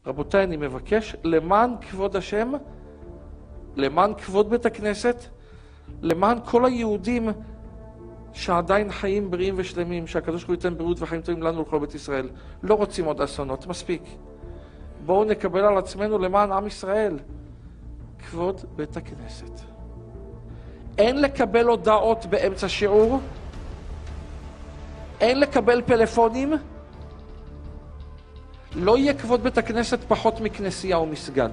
רבותיי, אני מבקש, למען כבוד השם, למען כבוד בית הכנסת, למען כל היהודים שעדיין חיים בריאים ושלמים, שהקדוש ברוך הוא ייתן בריאות וחיים טובים לנו ולכל בית ישראל. לא רוצים עוד אסונות, מספיק. בואו נקבל על עצמנו למען עם ישראל כבוד בית הכנסת. אין לקבל הודעות באמצע שיעור, אין לקבל פלאפונים, לא יהיה כבוד בית הכנסת פחות מכנסייה או מסגד.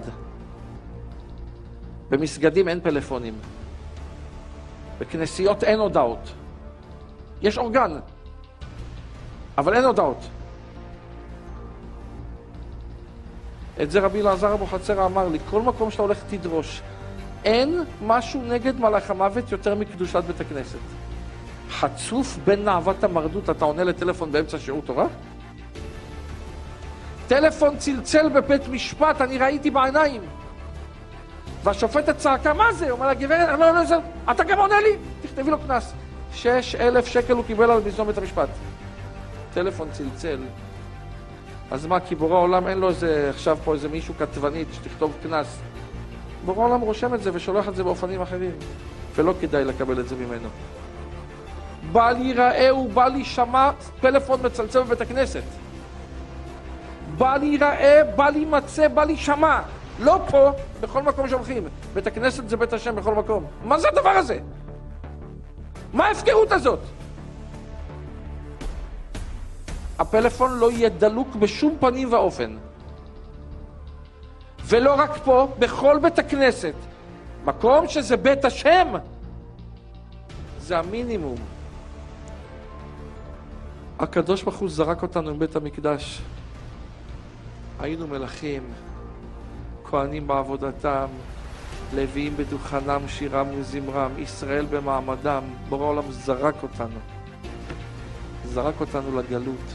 במסגדים אין פלאפונים, בכנסיות אין הודעות. יש אורגן, אבל אין הודעות. את זה רבי אלעזר אבוחצירא אמר לי, כל מקום שאתה הולך תדרוש. אין משהו נגד מלאך המוות יותר מקדושת בית הכנסת. חצוף בין נאוות המרדות, אתה עונה לטלפון באמצע שיעור תורה? טלפון צלצל בבית משפט, אני ראיתי בעיניים. והשופטת צעקה, מה זה? הוא אומר לה, גברת, לא, אתה גם עונה לי? תכתבי לו כנס. 6,000 שקל הוא קיבל על ביזיון בית המשפט. טלפון צלצל. אז מה, כי בורא העולם אין לו עכשיו פה איזה מישהו כתבנית שתכתוב כנס. בורא העולם רושם את זה ושולח את זה באופנים אחרים. ולא כדאי לקבל את זה ממנו. בל ייראה ובל יישמע פלאפון מצלצל בבית הכנסת. בל ייראה, בל יימצא, בל יישמע. לא פה, בכל מקום שהולכים. בית הכנסת זה בית השם בכל מקום. מה זה הדבר הזה? מה ההפקרות הזאת? הפלאפון לא יהיה דלוק בשום פנים ואופן. ולא רק פה, בכל בית הכנסת. מקום שזה בית השם, זה המינימום. הקדוש ברוך הוא זרק אותנו מבית המקדש. היינו מלכים, כהנים בעבודתם, לוויים בדוכנם, שירם וזמרם, ישראל במעמדם. בורא העולם זרק אותנו. זרק אותנו לגלות.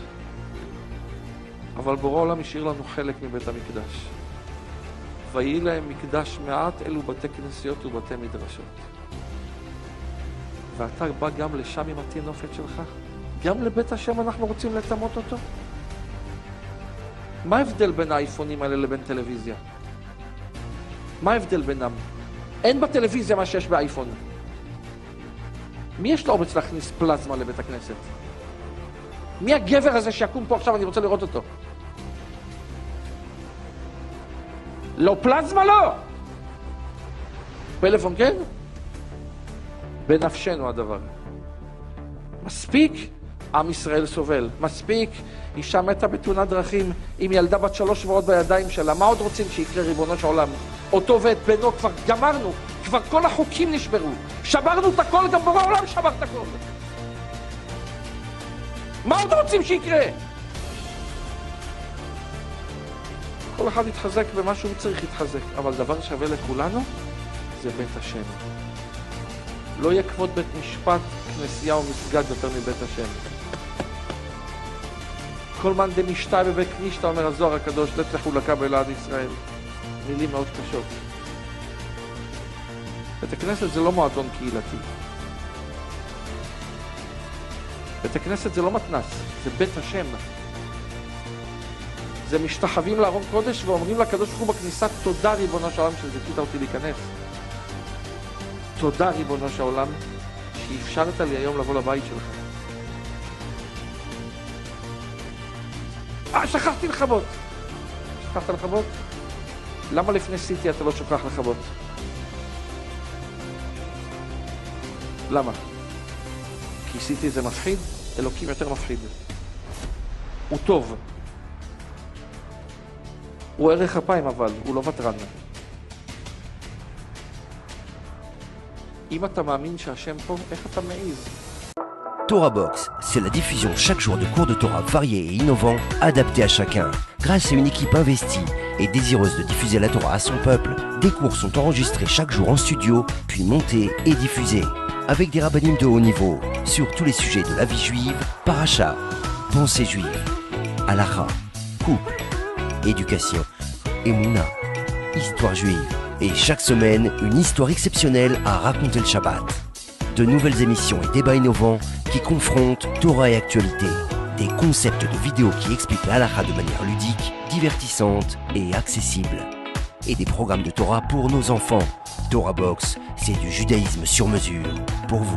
אבל בורא העולם השאיר לנו חלק מבית המקדש. ויהי להם מקדש מעט, אלו בתי כנסיות ובתי מדרשות. ואתה בא גם לשם עם התינופת שלך? גם לבית השם אנחנו רוצים לטמות אותו? מה ההבדל בין האייפונים האלה לבין טלוויזיה? מה ההבדל בינם? אין בטלוויזיה מה שיש באייפון. מי יש לו אומץ להכניס פלזמה לבית הכנסת? מי הגבר הזה שיקום פה עכשיו? אני רוצה לראות אותו. לא פלזמה, לא! פלאפון כן? בנפשנו הדבר. מספיק עם ישראל סובל. מספיק אישה מתה בתאונת דרכים עם ילדה בת 3 שבועות בידיים שלה. מה עוד רוצים שיקרה, ריבונו של עולם? אותו ואת בנו כבר גמרנו. כבר כל החוקים נשברו. שברנו את הכל, גם בורא העולם שבר את הכל. מה עוד רוצים שיקרה? כל אחד יתחזק במה שהוא צריך להתחזק, אבל דבר שווה לכולנו זה בית השם. לא יהיה כבוד בית משפט, כנסייה או מסגד יותר מבית השם. כל מן דמשתה בבית כנישתה, אומר הזוהר הקדוש, לת לחולקה באלעד ישראל. מילים מאוד קשות. בית הכנסת זה לא מועדון קהילתי. בית הכנסת זה לא מתנס, זה בית השם. זה משתחווים לארון קודש ואומרים לקדוש ברוך הוא בכניסה, תודה ריבונו של עולם שזכית אותי להיכנס. תודה ריבונו של עולם שאפשרת לי היום לבוא לבית שלך. שכחתי לכבות. שכחת לכבות? למה לפני סיטי אתה לא שוכח לכבות? למה? כי סיטי זה מפחיד? אלוקים יותר מפחיד. הוא טוב. הוא ערך אפיים אבל, הוא לא וטרן. אם אתה מאמין שהשם פה, איך אתה מעיז? Torah Box, c'est la diffusion chaque jour de cours de Torah variés et innovants, adaptés à chacun. Grâce à une équipe investie et désireuse de diffuser la Torah à son peuple, des cours sont enregistrés chaque jour en studio, puis montés et diffusés. Avec des rabbinim de haut niveau, sur tous les sujets de la vie juive, paracha, pensée juive, halakha, couple, éducation, émouna, histoire juive. Et chaque semaine, une histoire exceptionnelle à raconter le Shabbat. De nouvelles émissions et débats innovants qui confrontent Torah et actualité. Des concepts de vidéos qui expliquent la halakha de manière ludique, divertissante et accessible. Et des programmes de Torah pour nos enfants. Torah Box, c'est du judaïsme sur mesure pour vous.